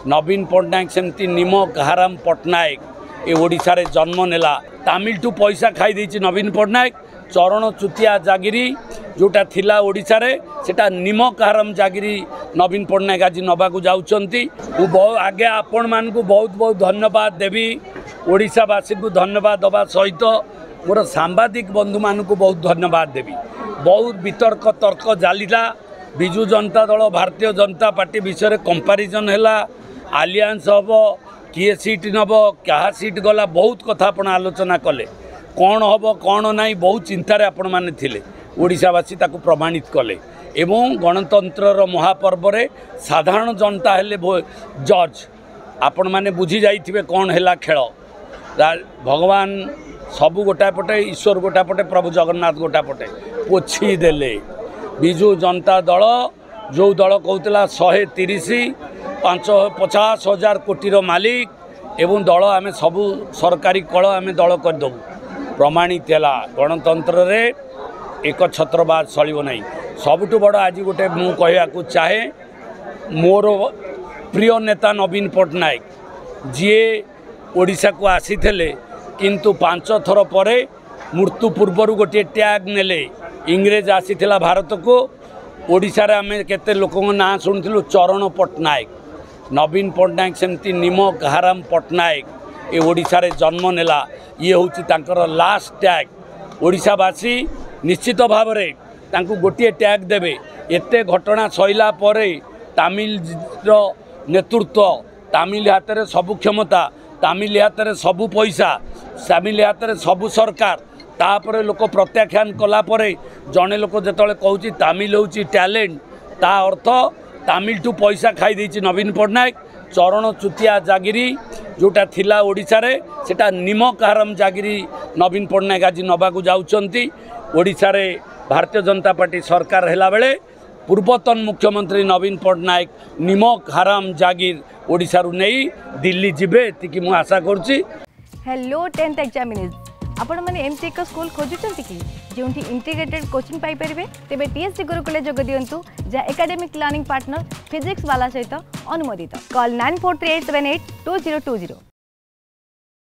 नवीन पट्टनायक सेमती निमक हाराम पट्टनायक ए ओडिशा रे जन्म नेला तमिल टू पैसा खाई देछि नवीन पट्टनायक चरण चुतिया जागिरी जोटा थिला ओडिशा रे सेटा निमक हाराम जागिरी नवीन पट्टनायक आज नबाकू जाउछंती आगे आपण मान को बहुत बहुत धन्यवाद देवी ओडिशावासी को धन्यवाद दबा सहित मोर सांबादिक बंधु मान को बहुत धन्यवाद देवी बहुत वितर्क तर्क जालिला विजु जनता दल भारतीय जनता पार्टी विषय कंपैरिजन हैला आलियांस हम किए सीट नब क्या सीट गला बहुत कथा आपण आलोचना कले कौन हम कौन ना बहुत चिंतार आपण मैंने थिले ओडिशावासी ताकू प्रमाणित कले एवं गणतंत्र महापर्व रे साधारण जनता हेले जज आपण मैंने बुझी जाइथिबे कौन हैला खेल भगवान सबू गोटा पटे ईश्वर गोटा पटे प्रभु जगन्नाथ गोटा पटे पोछी देले विजु जनता दल जो दल कहूला 130 50,000 कोटीर मालिक एवं दल आम सबू सरकारी कल आम दल करदेबू प्रमाणित है गणतंत्र रे एक छत्रबाद चलो ना सबुठ बड़ आज गोटे मु कहवाक चाहे मोर प्रिय नेता नवीन पट्टनायक जी ओडिशा को आसी थे किंतु 5 थर पर मृत्यु पूर्वर गोटे टैग नेले इंग्रेज आसी भारत को ओडिशा रे आमे केते लोक ना शुणुलु चरण पट्टनायक नवीन पट्टनायक सेमती निमक हाराम पट्टनायक ए ओडिशा रे जन्म नेला ये होची तांकर लास्ट टैग ओडिशावासी निश्चित भाव रे तांकु गोटे टैग देबे एते घटना सैला परे तमिल रो नेतृत्व तमिल हाथ रे सबु क्षमता तमिल हाथ रे सबु पैसा तमिल हाथ रे सबु सरकार तापर लोक प्रत्याख्यान कला परे जड़े लोक जो कहूँ तमिल हूँ टैलेंट ता अर्थ तमिल टू पैसा खाई देछि नवीन पट्टनायक चरण चुतिया जागिरी जोटा थिला ओडिशा रे सेटा निमक हाराम जागिरी नवीन पट्टनायक आज नबाकू जाउछंती ओडिशा रे भारतीय जनता पार्टी सरकार हैला बेले पूर्वतन मुख्यमंत्री नवीन पट्टनायक निमक हाराम जागिर ओडिशा रु नहीं दिल्ली जिबे एतिकी मु आशा करछि। हेलो 10th एग्जामिनीज आपण माने एमसी एक स्कूल खोजुचंती कि जोंठी इंटीग्रेटेड कोचिंग पाई परिबे तेबे टीएससी गुरुकुल जोग दियंतु जा एकेडमिक लर्निंग पार्टनर फिजिक्स वाला सहित अनुमोदित कॉल 9438782020।